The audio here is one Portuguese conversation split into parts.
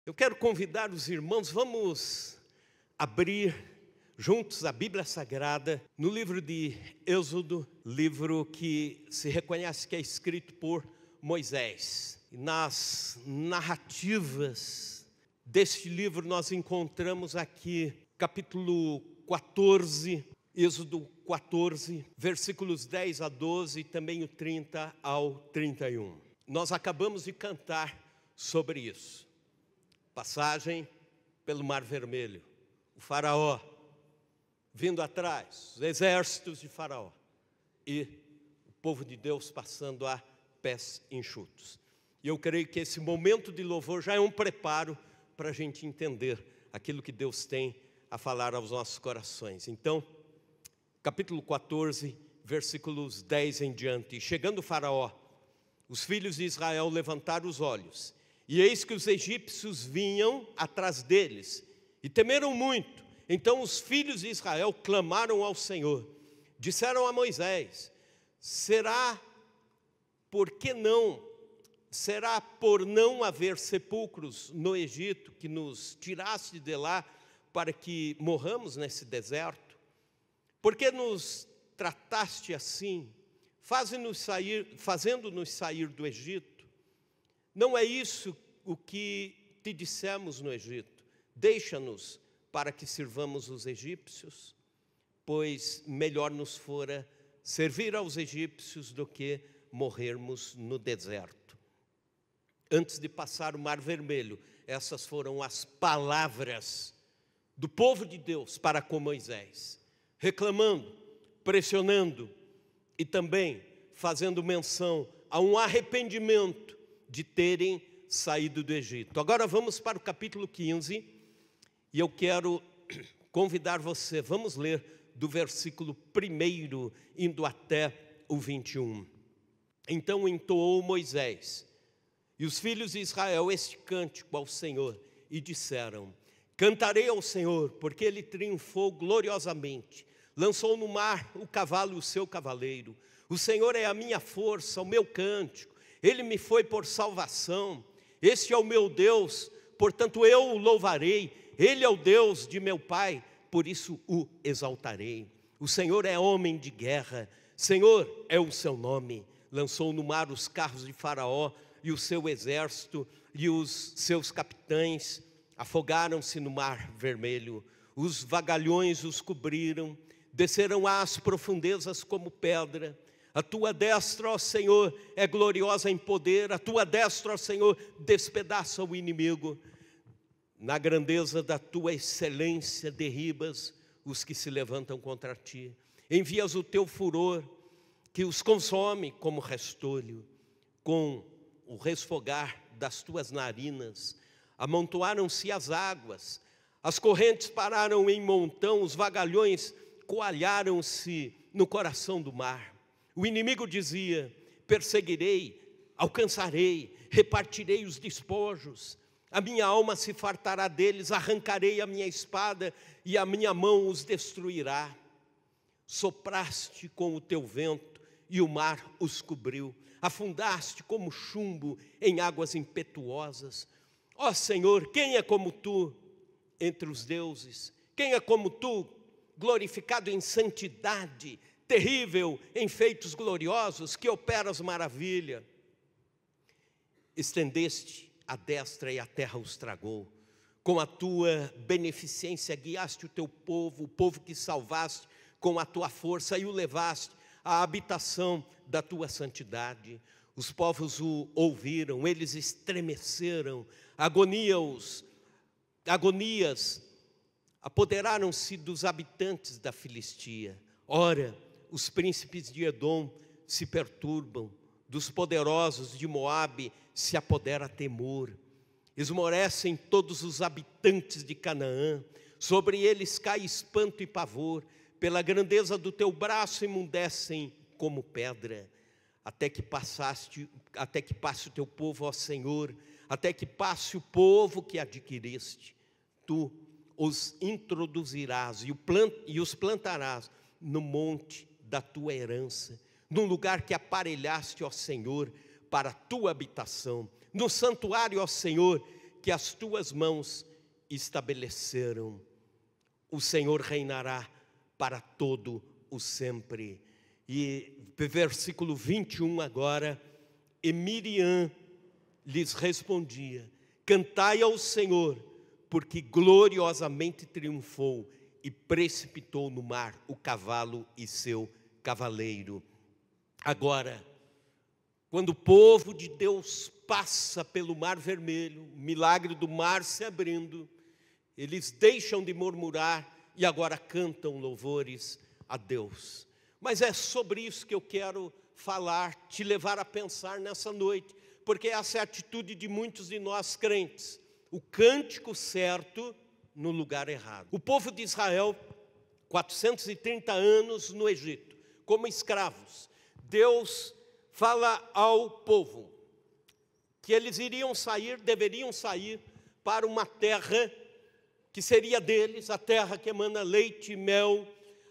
Eu quero convidar os irmãos, vamos abrir juntos a Bíblia Sagrada no livro de Êxodo, livro que se reconhece que é escrito por Moisés. Nas narrativas deste livro nós encontramos aqui capítulo 14, Êxodo 14, versículos 10 a 12 e também o 30 ao 31. Nós acabamos de cantar sobre isso. Passagem pelo Mar Vermelho, o faraó vindo atrás, os exércitos de faraó e o povo de Deus passando a pés enxutos. E eu creio que esse momento de louvor já é um preparo para a gente entender aquilo que Deus tem a falar aos nossos corações. Então, capítulo 14, versículos 10 em diante. Chegando o faraó, os filhos de Israel levantaram os olhos, e eis que os egípcios vinham atrás deles, e temeram muito. Então os filhos de Israel clamaram ao Senhor, disseram a Moisés: será por não haver sepulcros no Egito, que nos tiraste de lá, para que morramos nesse deserto? Por que nos trataste assim, fazendo-nos sair do Egito? Não é isso o que te dissemos no Egito: deixa-nos para que sirvamos os egípcios, pois melhor nos fora servir aos egípcios do que morrermos no deserto. Antes de passar o Mar Vermelho, essas foram as palavras do povo de Deus para com Moisés, reclamando, pressionando e também fazendo menção a um arrependimento de terem saído do Egito. Agora vamos para o capítulo 15, e eu quero convidar você, vamos ler do versículo 1 indo até o 21. Então entoou Moisés e os filhos de Israel este cântico ao Senhor, e disseram: cantarei ao Senhor, porque Ele triunfou gloriosamente, lançou no mar o cavalo e o seu cavaleiro. O Senhor é a minha força, o meu cântico, Ele me foi por salvação. Este é o meu Deus, portanto eu o louvarei. Ele é o Deus de meu pai, por isso o exaltarei. O Senhor é homem de guerra, Senhor é o seu nome. Lançou no mar os carros de Faraó e o seu exército, e os seus capitães afogaram-se no Mar Vermelho. Os vagalhões os cobriram, desceram às profundezas como pedra. A tua destra, ó Senhor, é gloriosa em poder. A tua destra, ó Senhor, despedaça o inimigo. Na grandeza da tua excelência derribas os que se levantam contra ti. Envias o teu furor, que os consome como restolho. Com o resfogar das tuas narinas, amontoaram-se as águas. As correntes pararam em montão, os vagalhões coalharam-se no coração do mar. O inimigo dizia: perseguirei, alcançarei, repartirei os despojos. A minha alma se fartará deles, arrancarei a minha espada e a minha mão os destruirá. Sopraste com o teu vento e o mar os cobriu. Afundaste como chumbo em águas impetuosas. Ó Senhor, quem é como tu entre os deuses? Quem é como tu, glorificado em santidade, terrível em feitos gloriosos, que operas maravilha? Estendeste a destra e a terra os tragou. Com a tua beneficência guiaste o teu povo, o povo que salvaste com a tua força, e o levaste à habitação da tua santidade. Os povos o ouviram, eles estremeceram, agonias apoderaram-se dos habitantes da Filistia. Ora, os príncipes de Edom se perturbam, dos poderosos de Moabe se apodera temor. Esmorecem todos os habitantes de Canaã, sobre eles cai espanto e pavor. Pela grandeza do teu braço emudecem como pedra. Até que passe o teu povo, ó Senhor, até que passe o povo que adquiriste. Tu os introduzirás e os plantarás no monte da tua herança, num lugar que aparelhaste, ó Senhor, para a tua habitação, no santuário, ó Senhor, que as tuas mãos estabeleceram. O Senhor reinará para todo o sempre. E versículo 21 agora, e Miriam lhes respondia: cantai ao Senhor, porque gloriosamente triunfou e precipitou no mar o cavalo e seu cavaleiro. Agora, quando o povo de Deus passa pelo Mar Vermelho, o milagre do mar se abrindo, eles deixam de murmurar e agora cantam louvores a Deus. Mas é sobre isso que eu quero falar, te levar a pensar nessa noite, porque essa é a atitude de muitos de nós crentes: o cântico certo no lugar errado. O povo de Israel, 430 anos no Egito, como escravos, Deus fala ao povo que eles deveriam sair para uma terra que seria deles, a terra que emana leite e mel,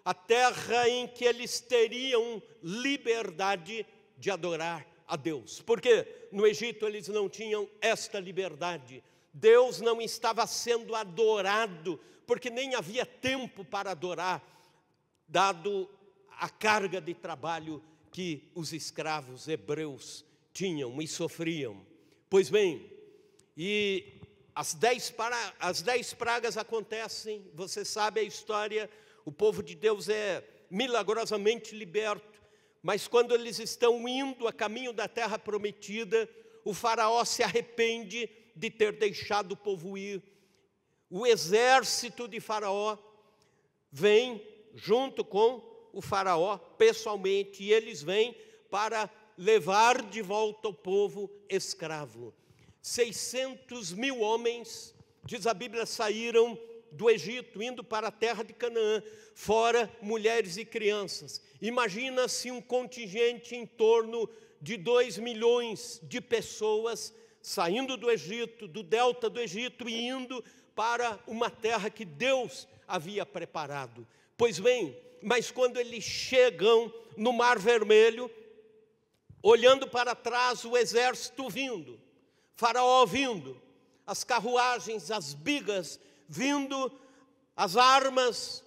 a terra em que eles teriam liberdade de adorar a Deus. Porque no Egito eles não tinham esta liberdade. Deus não estava sendo adorado, porque nem havia tempo para adorar, dado a carga de trabalho que os escravos hebreus tinham e sofriam. Pois bem, e as 10 pragas acontecem, você sabe a história, o povo de Deus é milagrosamente liberto, mas quando eles estão indo a caminho da terra prometida, o faraó se arrepende de ter deixado o povo ir. O exército de faraó vem junto com o faraó pessoalmente, e eles vêm para levar de volta o povo escravo. 600.000 homens, diz a Bíblia, saíram do Egito, indo para a terra de Canaã, fora mulheres e crianças. Imagina-se um contingente em torno de 2 milhões de pessoas saindo do Egito, do delta do Egito, e indo para uma terra que Deus havia preparado. Pois bem, mas quando eles chegam no Mar Vermelho, olhando para trás, o exército vindo, faraó vindo, as carruagens, as bigas vindo, as armas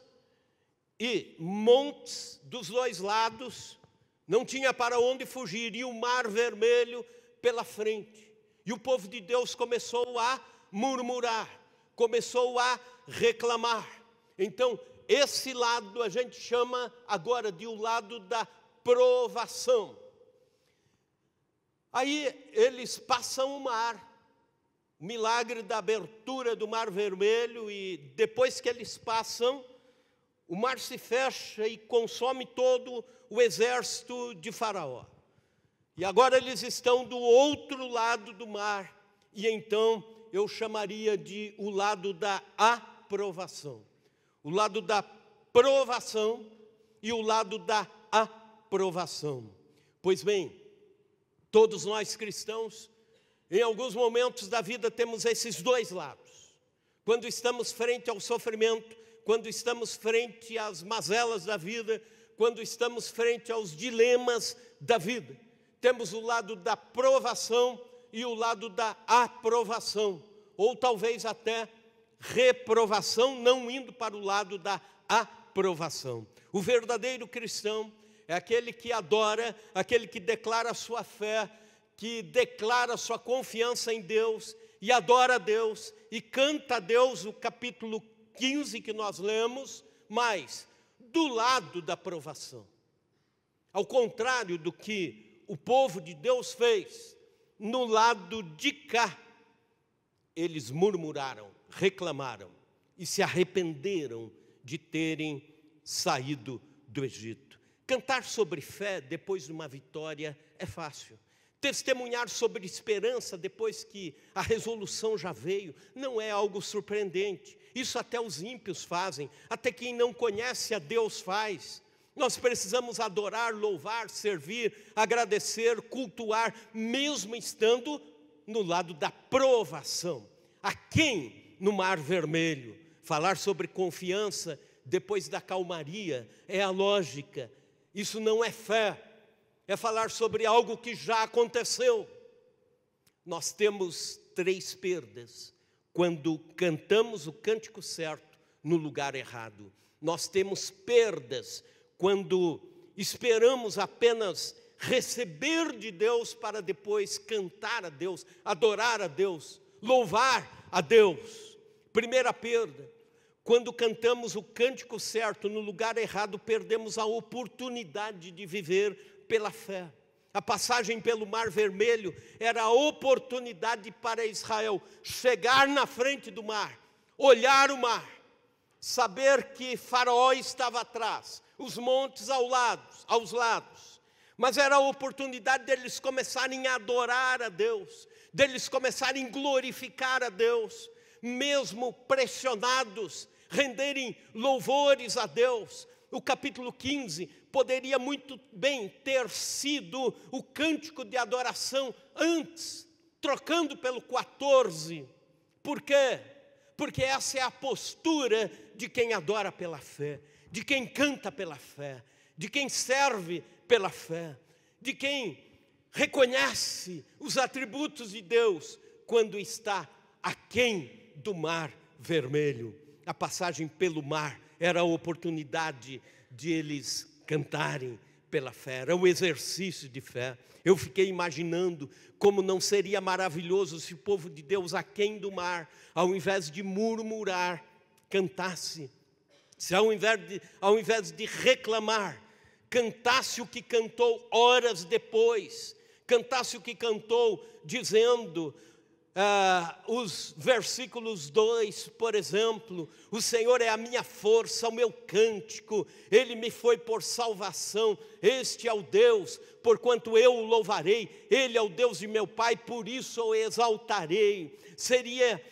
e montes dos dois lados, não tinha para onde fugir, e o Mar Vermelho pela frente. E o povo de Deus começou a murmurar, começou a reclamar. Então, esse lado a gente chama agora de o lado da provação. Aí eles passam o mar, o milagre da abertura do Mar Vermelho, e depois que eles passam, o mar se fecha e consome todo o exército de Faraó. E agora eles estão do outro lado do mar, e então eu chamaria de o lado da aprovação. O lado da provação e o lado da aprovação. Pois bem, todos nós cristãos, em alguns momentos da vida temos esses dois lados. Quando estamos frente ao sofrimento, quando estamos frente às mazelas da vida, quando estamos frente aos dilemas da vida, temos o lado da provação e o lado da aprovação, ou talvez até reprovação, não indo para o lado da aprovação. O verdadeiro cristão é aquele que adora, aquele que declara a sua fé, que declara a sua confiança em Deus, e adora a Deus, e canta a Deus, o capítulo 15 que nós lemos, mas do lado da provação. Ao contrário do que o povo de Deus fez, no lado de cá, eles murmuraram, reclamaram e se arrependeram de terem saído do Egito. Cantar sobre fé depois de uma vitória é fácil. Testemunhar sobre esperança depois que a resolução já veio não é algo surpreendente. Isso até os ímpios fazem, até quem não conhece a Deus faz. Nós precisamos adorar, louvar, servir, agradecer, cultuar, mesmo estando no lado da provação. A quem no Mar Vermelho? Falar sobre confiança depois da calmaria é a lógica. Isso não é fé, é falar sobre algo que já aconteceu. Nós temos 3 perdas quando cantamos o cântico certo no lugar errado. Nós temos perdas quando esperamos apenas receber de Deus para depois cantar a Deus, adorar a Deus, louvar a Deus. Primeira perda, quando cantamos o cântico certo no lugar errado, perdemos a oportunidade de viver pela fé. A passagem pelo Mar Vermelho era a oportunidade para Israel chegar na frente do mar, olhar o mar, saber que Faraó estava atrás, os montes aos lados. Mas era a oportunidade deles começarem a adorar a Deus, deles começarem a glorificar a Deus, mesmo pressionados, renderem louvores a Deus. O capítulo 15 poderia muito bem ter sido o cântico de adoração antes, trocando pelo 14. Por quê? Porque essa é a postura de quem adora pela fé, de quem canta pela fé, de quem serve pela fé, de quem reconhece os atributos de Deus quando está aquém do Mar Vermelho. A passagem pelo mar era a oportunidade de eles cantarem pela fé, era um exercício de fé. Eu fiquei imaginando como não seria maravilhoso se o povo de Deus aquém do mar, ao invés de murmurar, cantasse. Se ao invés de reclamar, cantasse o que cantou horas depois, cantasse o que cantou dizendo, os versículos 2, por exemplo, o Senhor é a minha força, o meu cântico, Ele me foi por salvação, este é o Deus, porquanto eu o louvarei, Ele é o Deus de meu Pai, por isso o exaltarei. Seria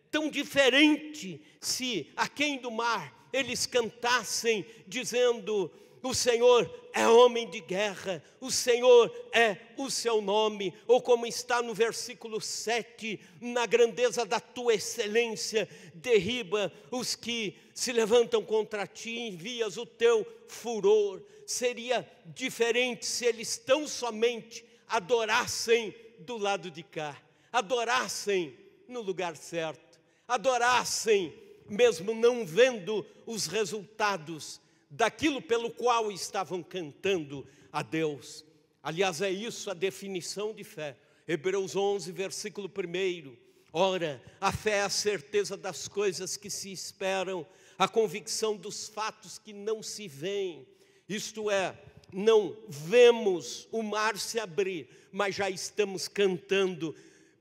tão diferente se aquém do mar eles cantassem dizendo, o Senhor é homem de guerra, o Senhor é o seu nome, ou como está no versículo 7, na grandeza da tua excelência, derriba os que se levantam contra ti, envias o teu furor. Seria diferente se eles tão somente adorassem do lado de cá, adorassem no lugar certo, adorassem mesmo não vendo os resultados daquilo pelo qual estavam cantando a Deus. Aliás, é isso a definição de fé. Hebreus 11, versículo 1. Ora, a fé é a certeza das coisas que se esperam, a convicção dos fatos que não se veem. Isto é, não vemos o mar se abrir, mas já estamos cantando,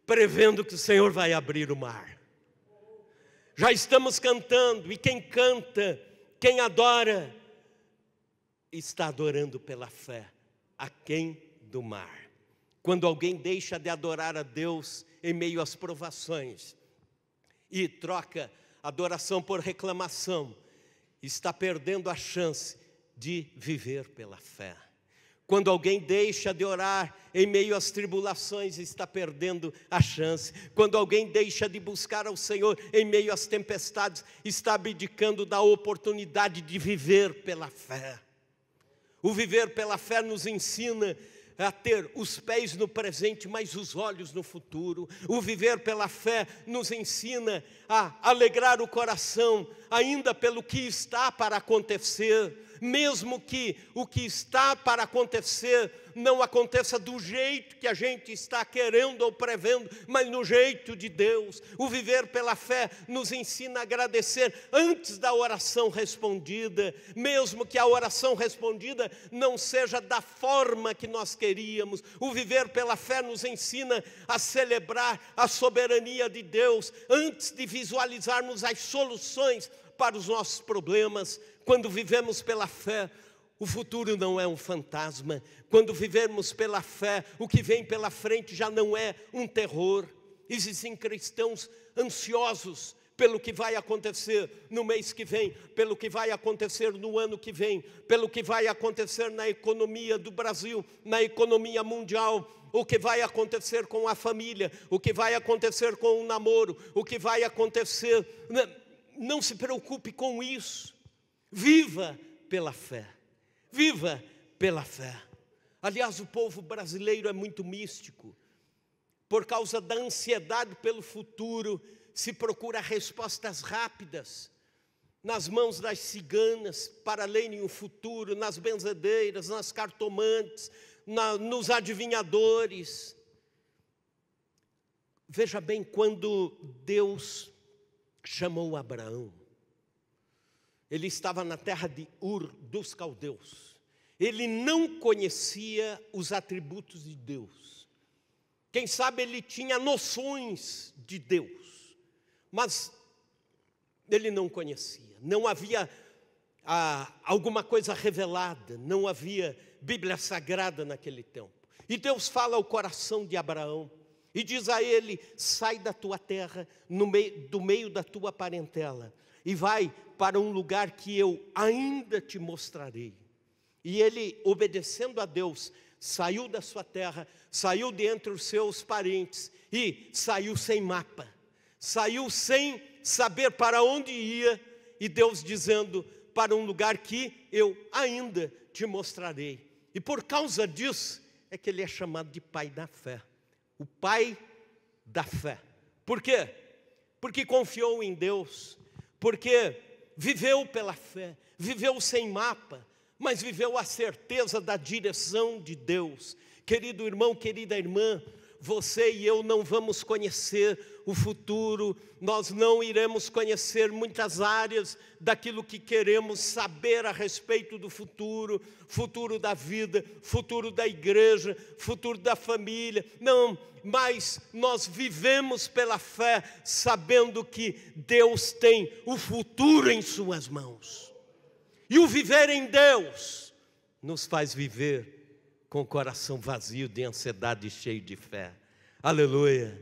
prevendo que o Senhor vai abrir o mar. Já estamos cantando, e quem canta, quem adora, está adorando pela fé, aquém do mar. Quando alguém deixa de adorar a Deus em meio às provações e troca adoração por reclamação, está perdendo a chance de viver pela fé. Quando alguém deixa de orar em meio às tribulações, está perdendo a chance. Quando alguém deixa de buscar ao Senhor em meio às tempestades, está abdicando da oportunidade de viver pela fé. O viver pela fé nos ensina a ter os pés no presente, mas os olhos no futuro. O viver pela fé nos ensina a alegrar o coração, ainda pelo que está para acontecer, mesmo que o que está para acontecer não aconteça do jeito que a gente está querendo ou prevendo, mas no jeito de Deus. O viver pela fé nos ensina a agradecer antes da oração respondida, mesmo que a oração respondida não seja da forma que nós queríamos. O viver pela fé nos ensina a celebrar a soberania de Deus antes de visualizarmos as soluções para os nossos problemas. Quando vivemos pela fé, o futuro não é um fantasma. Quando vivemos pela fé, o que vem pela frente já não é um terror. Existem cristãos ansiosos pelo que vai acontecer no mês que vem, pelo que vai acontecer no ano que vem, pelo que vai acontecer na economia do Brasil, na economia mundial, o que vai acontecer com a família, o que vai acontecer com o namoro, o que vai acontecer. Não se preocupe com isso. Viva pela fé. Viva pela fé. Aliás, o povo brasileiro é muito místico. por causa da ansiedade pelo futuro, se procura respostas rápidas nas mãos das ciganas para lerem o futuro, nas benzedeiras, nas cartomantes, nos adivinhadores. Veja bem, quando Deus chamou Abraão, ele estava na terra de Ur dos Caldeus. Ele não conhecia os atributos de Deus. Quem sabe ele tinha noções de Deus, mas ele não conhecia. Não havia alguma coisa revelada, não havia Bíblia Sagrada naquele tempo. E Deus fala ao coração de Abraão e diz a ele: sai da tua terra, do meio da tua parentela, e vai para um lugar que eu ainda te mostrarei. E ele, obedecendo a Deus, saiu da sua terra, saiu de entre os seus parentes e saiu sem mapa, saiu sem saber para onde ia, e Deus dizendo: para um lugar que eu ainda te mostrarei. E por causa disso é que ele é chamado de pai da fé, o pai da fé. Por quê? Porque confiou em Deus, porque viveu pela fé, viveu sem mapa, mas viveu a certeza da direção de Deus. Querido irmão, querida irmã, você e eu não vamos conhecer o futuro, nós não iremos conhecer muitas áreas daquilo que queremos saber a respeito do futuro, futuro da vida, futuro da igreja, futuro da família, não, mas nós vivemos pela fé, sabendo que Deus tem o futuro em suas mãos. E o viver em Deus nos faz viver com o coração vazio de ansiedade e cheio de fé. Aleluia!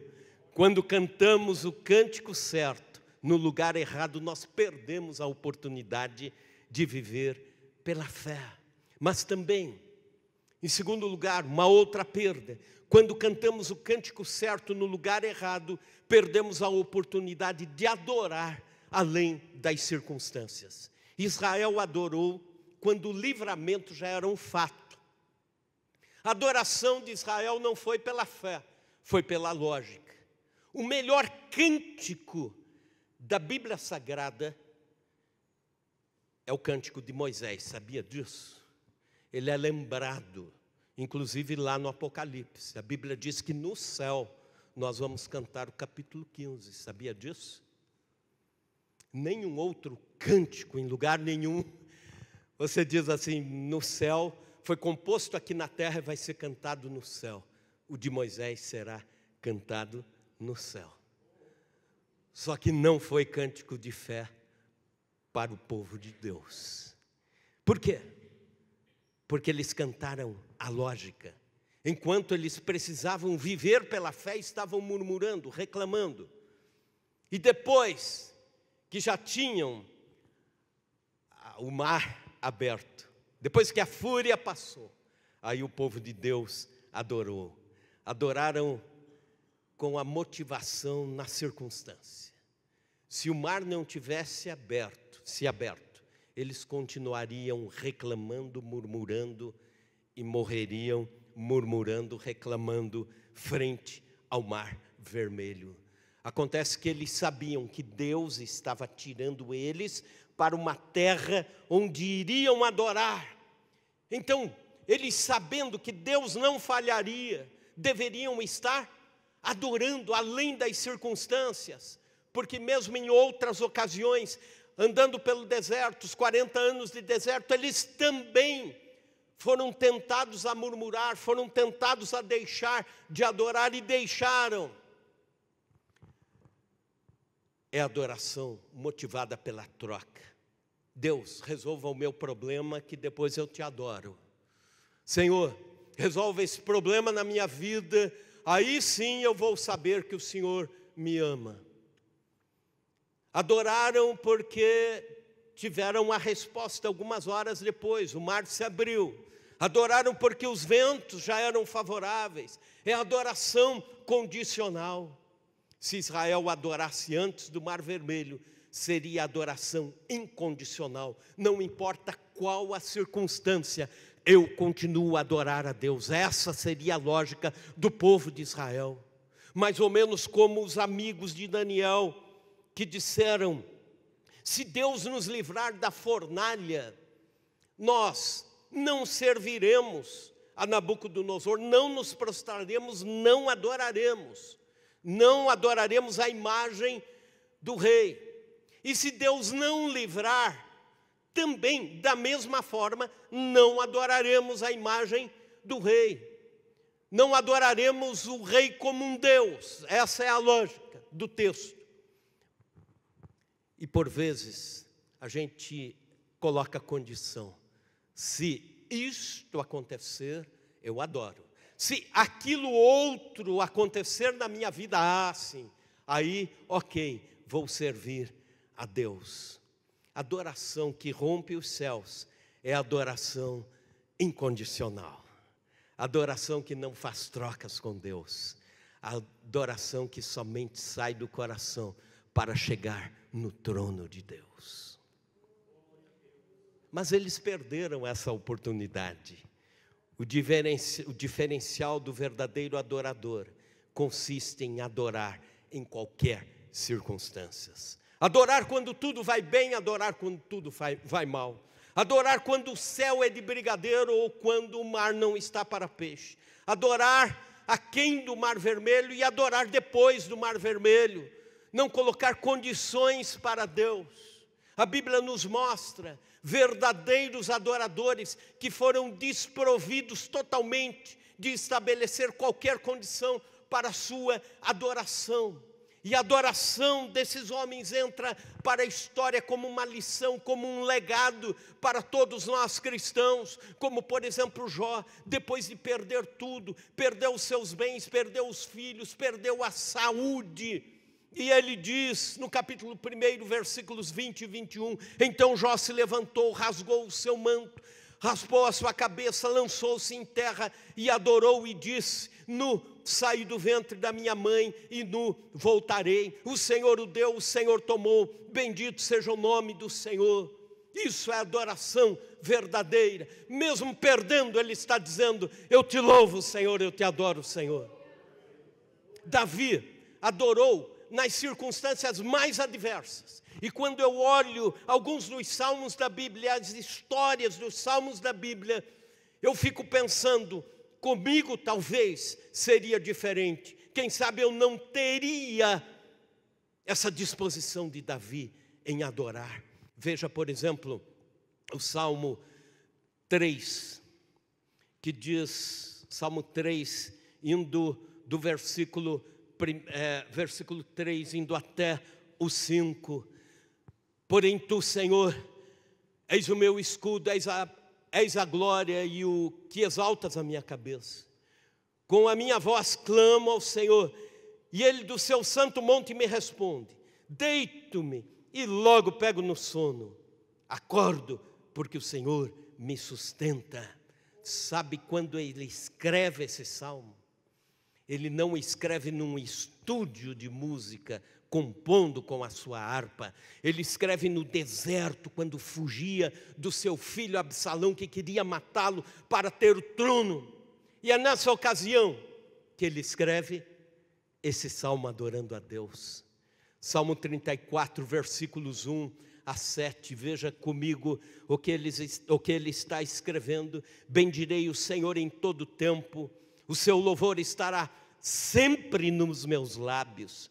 Quando cantamos o cântico certo, no lugar errado, nós perdemos a oportunidade de viver pela fé. Mas também, em segundo lugar, uma outra perda. Quando cantamos o cântico certo no lugar errado, perdemos a oportunidade de adorar além das circunstâncias. Israel adorou quando o livramento já era um fato. A adoração de Israel não foi pela fé, foi pela lógica. O melhor cântico da Bíblia Sagrada é o cântico de Moisés, sabia disso? Ele é lembrado, inclusive lá no Apocalipse. A Bíblia diz que no céu nós vamos cantar o capítulo 15, sabia disso? Nenhum outro cântico, em lugar nenhum, você diz assim, no céu, foi composto aqui na terra e vai ser cantado no céu. O de Moisés será cantado no céu. Só que não foi cântico de fé para o povo de Deus. Por quê? Porque eles cantaram a lógica. Enquanto eles precisavam viver pela fé, estavam murmurando, reclamando. E depois que já tinham o mar aberto, depois que a fúria passou, aí o povo de Deus adorou. Adoraram com a motivação na circunstância. Se o mar não tivesse aberto, eles continuariam reclamando, murmurando e morreriam murmurando, reclamando frente ao mar vermelho. Acontece que eles sabiam que Deus estava tirando eles para uma terra onde iriam adorar. Então, eles sabendo que Deus não falharia, deveriam estar adorando além das circunstâncias, porque mesmo em outras ocasiões, andando pelo deserto, os 40 anos de deserto, eles também foram tentados a murmurar, foram tentados a deixar de adorar e deixaram. É adoração motivada pela troca. Deus, resolva o meu problema que depois eu te adoro. Senhor, resolva esse problema na minha vida, aí sim eu vou saber que o Senhor me ama. Adoraram porque tiveram a resposta algumas horas depois, o mar se abriu. Adoraram porque os ventos já eram favoráveis. É adoração condicional. Se Israel adorasse antes do Mar Vermelho, seria adoração incondicional. Não importa qual a circunstância, eu continuo a adorar a Deus. Essa seria a lógica do povo de Israel. mais ou menos como os amigos de Daniel, que disseram: se Deus nos livrar da fornalha, nós não serviremos a Nabucodonosor, não nos prostraremos, não adoraremos a imagem do rei. E se Deus não livrar, também, da mesma forma, não adoraremos a imagem do rei. Não adoraremos o rei como um Deus. Essa é a lógica do texto. E por vezes, a gente coloca condição: se isto acontecer, eu adoro. Se aquilo outro acontecer na minha vida, sim, aí, ok, vou servir a Deus. Adoração que rompe os céus é adoração incondicional. Adoração que não faz trocas com Deus. Adoração que somente sai do coração para chegar no trono de Deus. Mas eles perderam essa oportunidade. O diferencial do verdadeiro adorador consiste em adorar em qualquer circunstância. Adorar quando tudo vai bem, adorar quando tudo vai mal. Adorar quando o céu é de brigadeiro ou quando o mar não está para peixe. Adorar aquém do Mar Vermelho e adorar depois do Mar Vermelho. Não colocar condições para Deus. A Bíblia nos mostra verdadeiros adoradores que foram desprovidos totalmente de estabelecer qualquer condição para a sua adoração. E a adoração desses homens entra para a história como uma lição, como um legado para todos nós cristãos. Como, por exemplo, Jó, depois de perder tudo, perdeu os seus bens, perdeu os filhos, perdeu a saúde. E ele diz, no capítulo 1, versículos 20 e 21, então Jó se levantou, rasgou o seu manto, raspou a sua cabeça, lançou-se em terra e adorou e disse: nu saí do ventre da minha mãe e nu voltarei. O Senhor o deu, o Senhor tomou, bendito seja o nome do Senhor. Isso é adoração verdadeira. Mesmo perdendo, ele está dizendo: eu te louvo, Senhor, eu te adoro, Senhor. Davi adorou nas circunstâncias mais adversas. E quando eu olho alguns dos salmos da Bíblia, as histórias dos salmos da Bíblia, eu fico pensando: comigo talvez seria diferente. Quem sabe eu não teria essa disposição de Davi em adorar. Veja, por exemplo, o Salmo 3, que diz, Salmo 3, indo do versículo 3, indo até o 5. Porém tu, Senhor, és o meu escudo, és a glória e o que exaltas a minha cabeça. Com a minha voz clamo ao Senhor, e Ele do seu santo monte me responde. Deito-me e logo pego no sono. Acordo porque o Senhor me sustenta. Sabe quando ele escreve esse salmo? Ele não escreve num estúdio de música, compondo com a sua harpa. Ele escreve no deserto, quando fugia do seu filho Absalão, que queria matá-lo para ter o trono. E é nessa ocasião que ele escreve esse salmo adorando a Deus. Salmo 34, versículos 1 a 7. Veja comigo o que ele está escrevendo. Bendirei o Senhor em todo tempo, o seu louvor estará sempre nos meus lábios.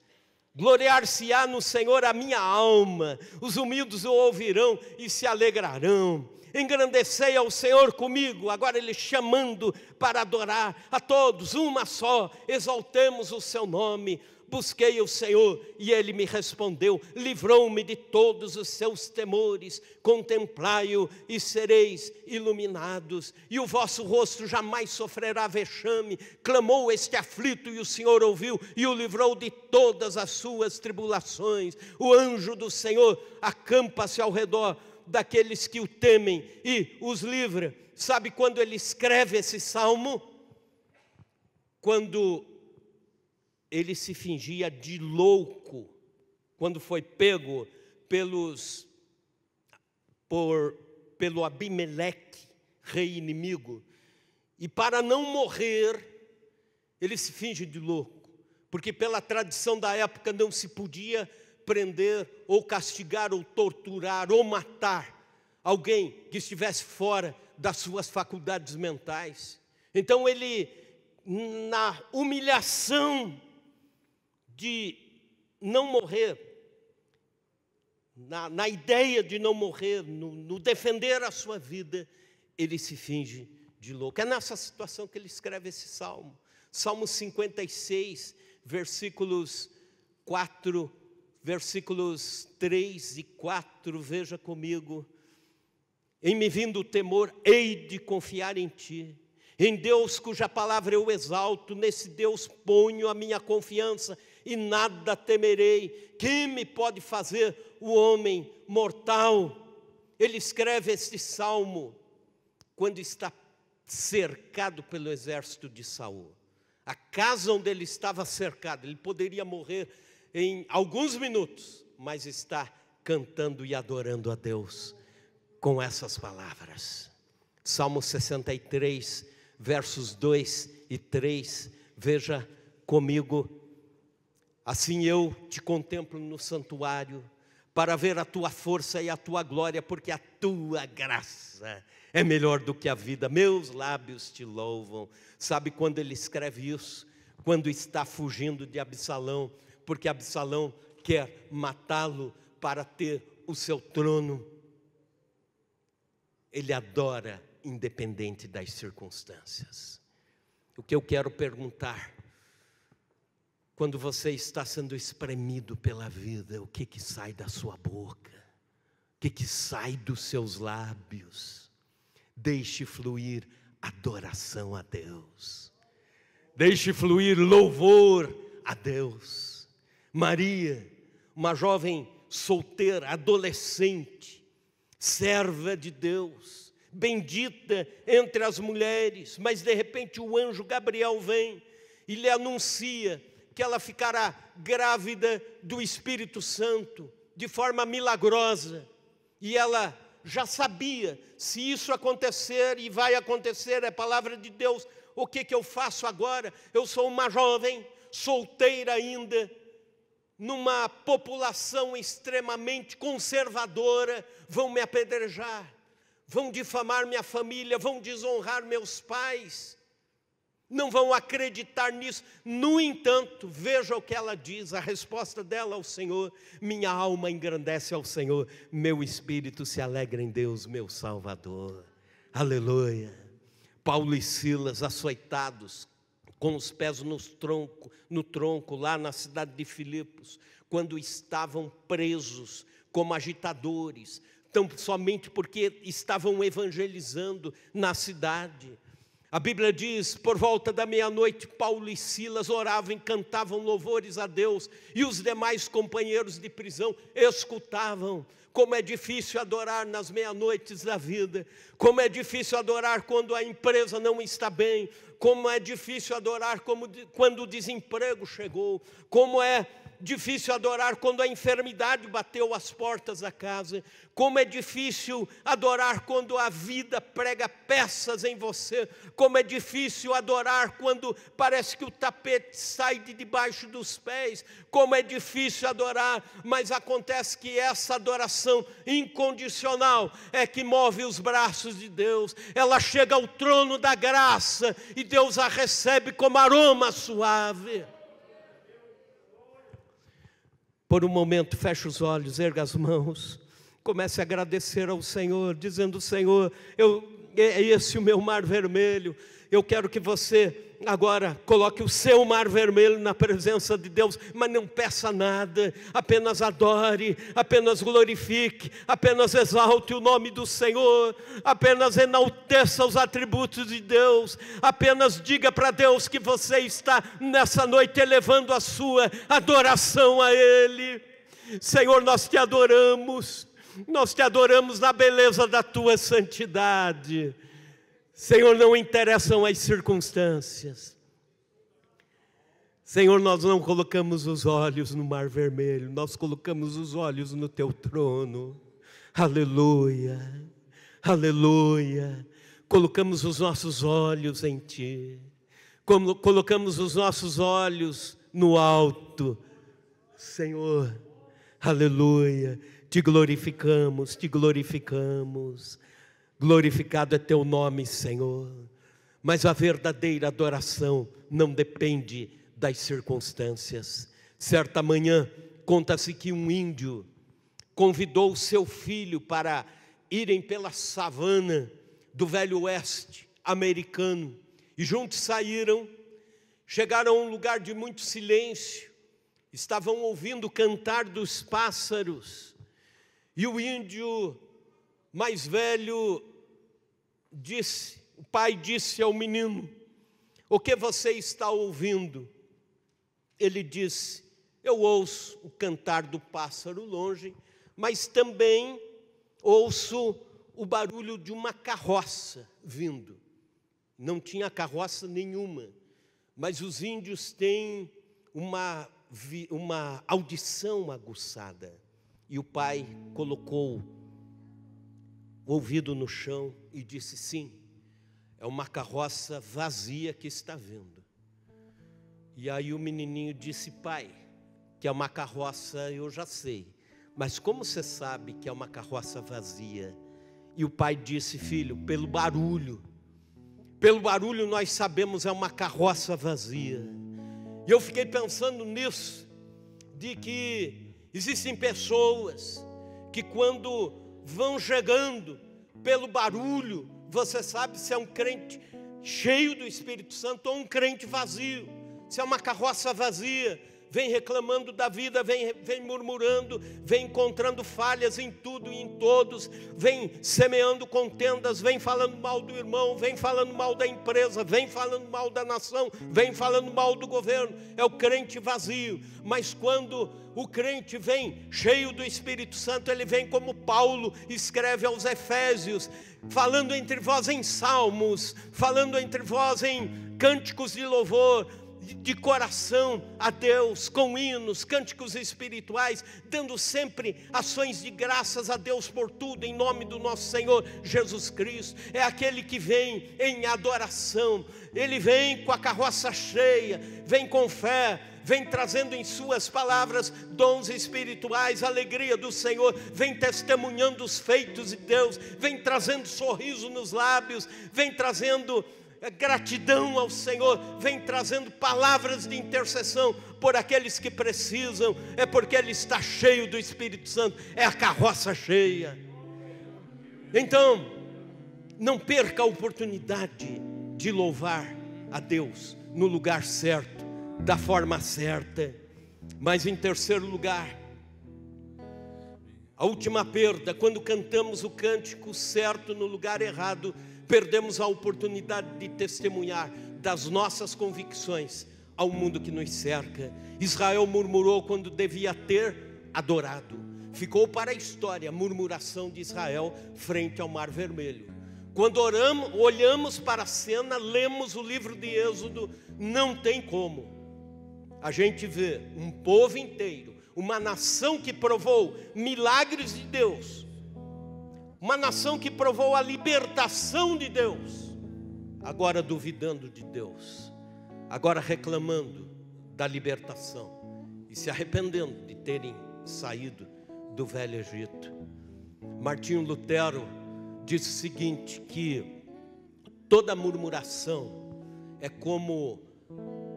Gloriar-se-á no Senhor a minha alma, os humildes o ouvirão e se alegrarão. Engrandecei ao Senhor comigo. Agora ele chamando para adorar a todos, uma só, exaltemos o seu nome. Busquei o Senhor e Ele me respondeu, livrou-me de todos os seus temores. Contemplai-o e sereis iluminados, e o vosso rosto jamais sofrerá vexame. Clamou este aflito e o Senhor ouviu e o livrou de todas as suas tribulações. O anjo do Senhor acampa-se ao redor daqueles que o temem e os livra. Sabe quando ele escreve esse salmo? Quando ele se fingia de louco, quando foi pego pelo Abimeleque, rei inimigo, e para não morrer, ele se finge de louco, porque pela tradição da época não se podia prender, ou castigar, ou torturar, ou matar alguém que estivesse fora das suas faculdades mentais. Então ele, na humilhação de não morrer, na ideia de não morrer, no defender a sua vida, ele se finge de louco. É nessa situação que ele escreve esse salmo. Salmo 56, versículos 3 e 4, veja comigo. Em me vindo o temor, hei de confiar em ti. Em Deus cuja palavra eu exalto, nesse Deus ponho a minha confiança e nada temerei. Que me pode fazer o homem mortal? Ele escreve este salmo quando está cercado pelo exército de Saul. A casa onde ele estava cercado, ele poderia morrer em alguns minutos, mas está cantando e adorando a Deus com essas palavras. Salmo 63, versos 2 e 3, veja comigo. Assim eu te contemplo no santuário, para ver a tua força e a tua glória, porque a tua graça é melhor do que a vida. Meus lábios te louvam. Sabe quando ele escreve isso? Quando está fugindo de Absalão, porque Absalão quer matá-lo para ter o seu trono. Ele adora independente das circunstâncias. O que eu quero perguntar, quando você está sendo espremido pela vida, o que sai da sua boca? O que sai dos seus lábios? Deixe fluir adoração a Deus. Deixe fluir louvor a Deus. Maria, uma jovem solteira, adolescente, serva de Deus, bendita entre as mulheres, mas de repente o anjo Gabriel vem e lhe anuncia que ela ficará grávida do Espírito Santo, de forma milagrosa, e ela já sabia, se isso acontecer, e vai acontecer, é palavra de Deus, o que eu faço agora? Eu sou uma jovem, solteira ainda, numa população extremamente conservadora, vão me apedrejar, vão difamar minha família, vão desonrar meus pais, não vão acreditar nisso. No entanto, veja o que ela diz, a resposta dela ao Senhor: minha alma engrandece ao Senhor, meu espírito se alegra em Deus, meu Salvador. Aleluia. Paulo e Silas, açoitados, com os pés no tronco, lá na cidade de Filipos, quando estavam presos como agitadores, tão somente porque estavam evangelizando na cidade. A Bíblia diz, por volta da meia-noite, Paulo e Silas oravam e cantavam louvores a Deus, e os demais companheiros de prisão escutavam. Como é difícil adorar nas meia-noites da vida, como é difícil adorar quando a empresa não está bem, como é difícil adorar quando o desemprego chegou, como é difícil adorar quando a enfermidade bateu às portas da casa, como é difícil adorar quando a vida prega peças em você, como é difícil adorar quando parece que o tapete sai de debaixo dos pés, como é difícil adorar, mas acontece que essa adoração incondicional é que move os braços de Deus, ela chega ao trono da graça e Deus a recebe como aroma suave. Por um momento, feche os olhos, erga as mãos, comece a agradecer ao Senhor, dizendo: Senhor, é esse o meu mar vermelho. Eu quero que você agora coloque o seu mar vermelho na presença de Deus, mas não peça nada, apenas adore, apenas glorifique, apenas exalte o nome do Senhor, apenas enalteça os atributos de Deus, apenas diga para Deus que você está nessa noite elevando a sua adoração a Ele. Senhor, nós te adoramos na beleza da tua santidade. Senhor, não interessam as circunstâncias. Senhor, nós não colocamos os olhos no mar vermelho, nós colocamos os olhos no teu trono. Aleluia, aleluia. Colocamos os nossos olhos em ti. Colocamos os nossos olhos no alto. Senhor, aleluia, te glorificamos, te glorificamos. Glorificado é teu nome, Senhor. Mas a verdadeira adoração não depende das circunstâncias. Certa manhã, conta-se que um índio convidou o seu filho para irem pela savana do Velho Oeste americano. E juntos saíram, chegaram a um lugar de muito silêncio, estavam ouvindo o cantar dos pássaros. E o índio mais velho disse, o pai disse ao menino: o que você está ouvindo? Ele disse: eu ouço o cantar do pássaro longe, mas também ouço o barulho de uma carroça vindo. Não tinha carroça nenhuma, mas os índios têm uma audição aguçada. E o pai colocou o ouvido no chão e disse: sim, é uma carroça vazia que está vindo. E aí o menininho disse: pai, que é uma carroça eu já sei, mas como você sabe que é uma carroça vazia? E o pai disse: filho, pelo barulho nós sabemos é uma carroça vazia. E eu fiquei pensando nisso, de que existem pessoas que quando vão chegando pelo barulho, você sabe se é um crente cheio do Espírito Santo ou um crente vazio. Se é uma carroça vazia, vem reclamando da vida, vem murmurando, vem encontrando falhas em tudo e em todos, vem semeando contendas, vem falando mal do irmão, vem falando mal da empresa, vem falando mal da nação, vem falando mal do governo. É o crente vazio. Mas quando o crente vem cheio do Espírito Santo, ele vem como Paulo escreve aos Efésios, falando entre vós em salmos, falando entre vós em cânticos de louvor, de coração a Deus, com hinos, cânticos espirituais, dando sempre ações de graças a Deus por tudo, em nome do nosso Senhor Jesus Cristo. É aquele que vem em adoração, ele vem com a carroça cheia, vem com fé, vem trazendo em suas palavras dons espirituais, alegria do Senhor, vem testemunhando os feitos de Deus, vem trazendo sorriso nos lábios, vem trazendo gratidão ao Senhor, vem trazendo palavras de intercessão por aqueles que precisam. É porque ele está cheio do Espírito Santo, é a carroça cheia. Então, não perca a oportunidade de louvar a Deus no lugar certo, da forma certa. Mas em terceiro lugar, a última perda, quando cantamos o cântico certo no lugar errado, perdemos a oportunidade de testemunhar das nossas convicções ao mundo que nos cerca. Israel murmurou quando devia ter adorado. Ficou para a história a murmuração de Israel frente ao Mar Vermelho. Quando olhamos para a cena, lemos o livro de Êxodo, não tem como. A gente vê um povo inteiro, uma nação que provou milagres de Deus, uma nação que provou a libertação de Deus, agora duvidando de Deus, agora reclamando da libertação e se arrependendo de terem saído do Velho Egito. Martinho Lutero disse o seguinte, que toda murmuração é como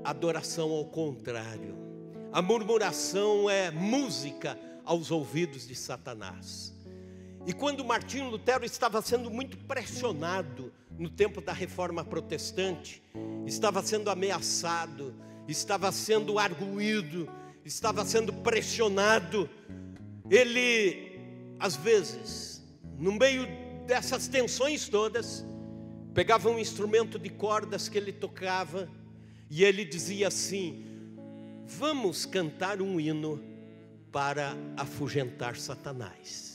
adoração ao contrário. A murmuração é música aos ouvidos de Satanás. E quando Martinho Lutero estava sendo muito pressionado no tempo da Reforma Protestante, estava sendo ameaçado, estava sendo arguído, estava sendo pressionado, ele, às vezes, no meio dessas tensões todas, pegava um instrumento de cordas que ele tocava e ele dizia assim: vamos cantar um hino para afugentar Satanás.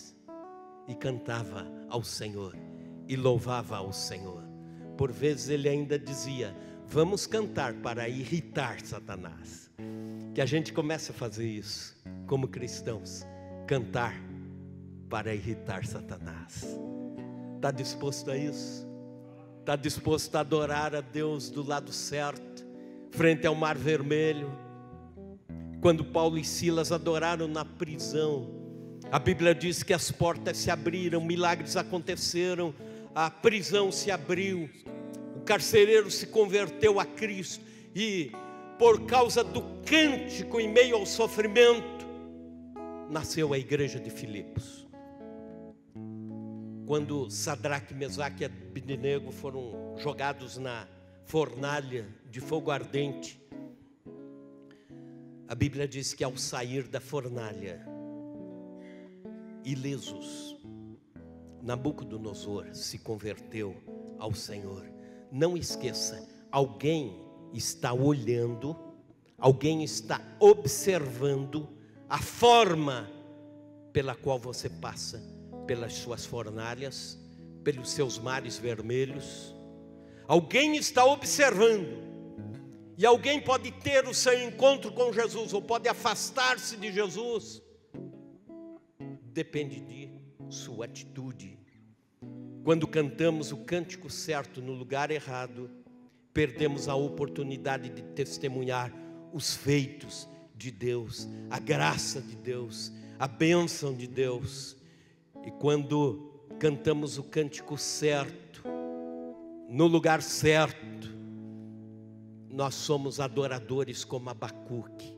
E cantava ao Senhor e louvava ao Senhor. Por vezes ele ainda dizia: vamos cantar para irritar Satanás. Que a gente comece a fazer isso como cristãos, cantar para irritar Satanás. Está disposto a isso? Está disposto a adorar a Deus do lado certo, frente ao Mar Vermelho, Quando Paulo e Silas adoraram na prisão, a Bíblia diz que as portas se abriram, milagres aconteceram, a prisão se abriu, o carcereiro se converteu a Cristo, e por causa do cântico em meio ao sofrimento, nasceu a igreja de Filipos. Quando Sadraque, Mesaque e Abednego foram jogados na fornalha de fogo ardente, a Bíblia diz que ao sair da fornalha, ilesos, Nabucodonosor se converteu ao Senhor. Não esqueça, alguém está olhando, alguém está observando a forma pela qual você passa, pelas suas fornalhas, pelos seus mares vermelhos. Alguém está observando, e alguém pode ter o seu encontro com Jesus, ou pode afastar-se de Jesus. Depende de sua atitude. Quando cantamos o cântico certo no lugar errado, perdemos a oportunidade de testemunhar os feitos de Deus, a graça de Deus, a bênção de Deus. E quando cantamos o cântico certo, no lugar certo, nós somos adoradores como Abacuque,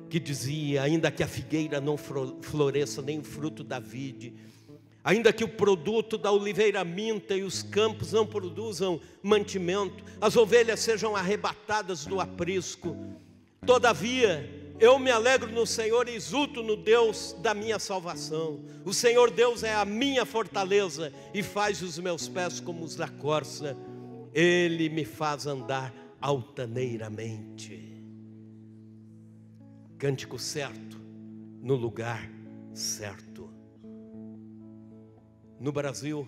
que dizia: ainda que a figueira não floresça, nem o fruto da vide, ainda que o produto da oliveira minta e os campos não produzam mantimento, as ovelhas sejam arrebatadas do aprisco, todavia eu me alegro no Senhor e exulto no Deus da minha salvação. O Senhor Deus é a minha fortaleza e faz os meus pés como os da corça. Ele me faz andar altaneiramente. Cântico certo, no lugar certo. No Brasil,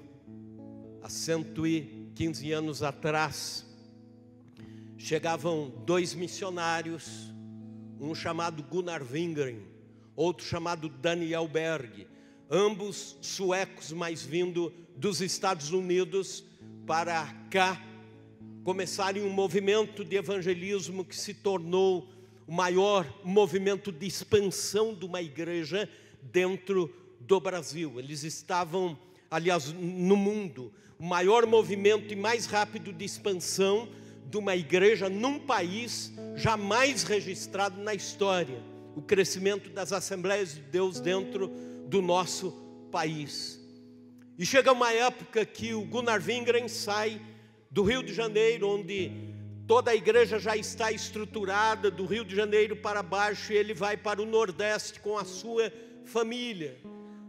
há 115 anos atrás, chegavam dois missionários, um chamado Gunnar Wingren, outro chamado Daniel Berg, ambos suecos, mas vindo dos Estados Unidos para cá, começarem um movimento de evangelismo que se tornou o maior movimento de expansão de uma igreja dentro do Brasil. Eles estavam, aliás, no mundo, o maior movimento e mais rápido de expansão de uma igreja num país jamais registrado na história. O crescimento das Assembleias de Deus dentro do nosso país. E chega uma época que o Gunnar Wingren sai do Rio de Janeiro, onde toda a igreja já está estruturada, do Rio de Janeiro para baixo, e ele vai para o Nordeste com a sua família.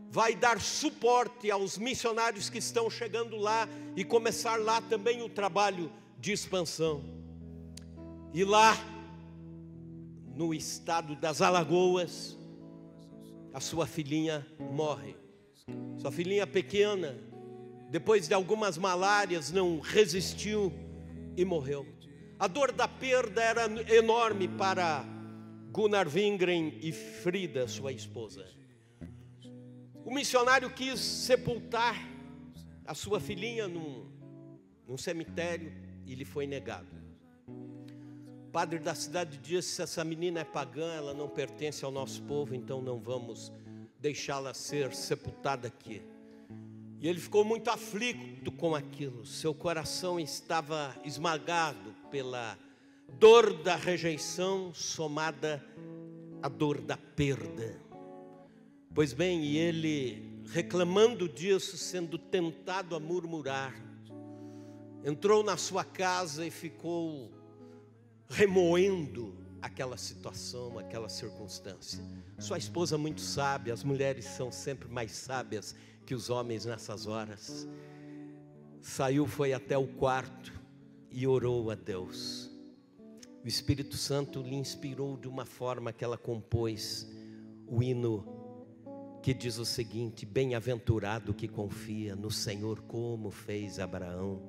Vai dar suporte aos missionários que estão chegando lá e começar lá também o trabalho de expansão. E lá, no estado das Alagoas, a sua filhinha morre. Sua filhinha pequena, depois de algumas malárias, não resistiu e morreu. A dor da perda era enorme para Gunnar Wingren e Frida, sua esposa. O missionário quis sepultar a sua filhinha num cemitério e lhe foi negado. O padre da cidade disse: essa menina é pagã, ela não pertence ao nosso povo, então não vamos deixá-la ser sepultada aqui. E ele ficou muito aflito com aquilo. Seu coração estava esmagado pela dor da rejeição somada à dor da perda. Pois bem, e ele, reclamando disso, sendo tentado a murmurar, entrou na sua casa e ficou remoendo aquela situação, aquela circunstância. Sua esposa, muito sábia, as mulheres são sempre mais sábias que os homens nessas horas, saiu, foi até o quarto e orou a Deus. O Espírito Santo lhe inspirou de uma forma que ela compôs o hino que diz o seguinte: bem-aventurado que confia no Senhor, como fez Abraão.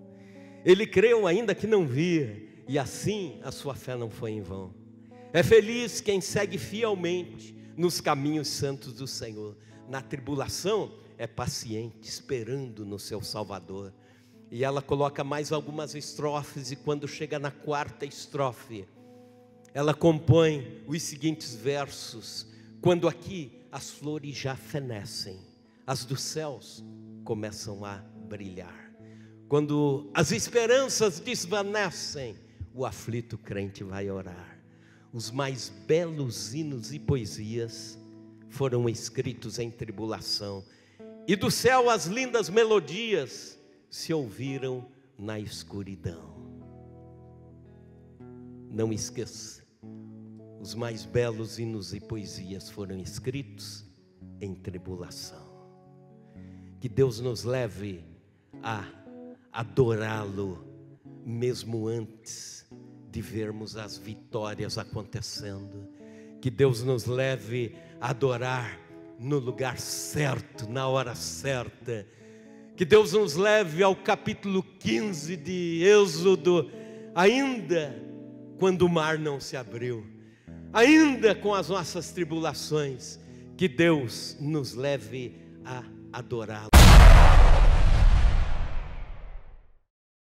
Ele creu ainda que não via, e assim a sua fé não foi em vão. É feliz quem segue fielmente nos caminhos santos do Senhor. Na tribulação é paciente, esperando no seu Salvador. E ela coloca mais algumas estrofes, e quando chega na quarta estrofe, ela compõe os seguintes versos: quando aqui as flores já fenecem, as dos céus começam a brilhar. Quando as esperanças desvanecem, o aflito crente vai orar. Os mais belos hinos e poesias foram escritos em tribulação, e do céu as lindas melodias se ouviram na escuridão. Não esqueça, os mais belos hinos e poesias foram escritos em tribulação. Que Deus nos leve a adorá-lo, mesmo antes de vermos as vitórias acontecendo. Que Deus nos leve a adorar no lugar certo, na hora certa. Que Deus nos leve ao capítulo 15 de Êxodo, ainda quando o mar não se abriu, ainda com as nossas tribulações. Que Deus nos leve a adorá-lo.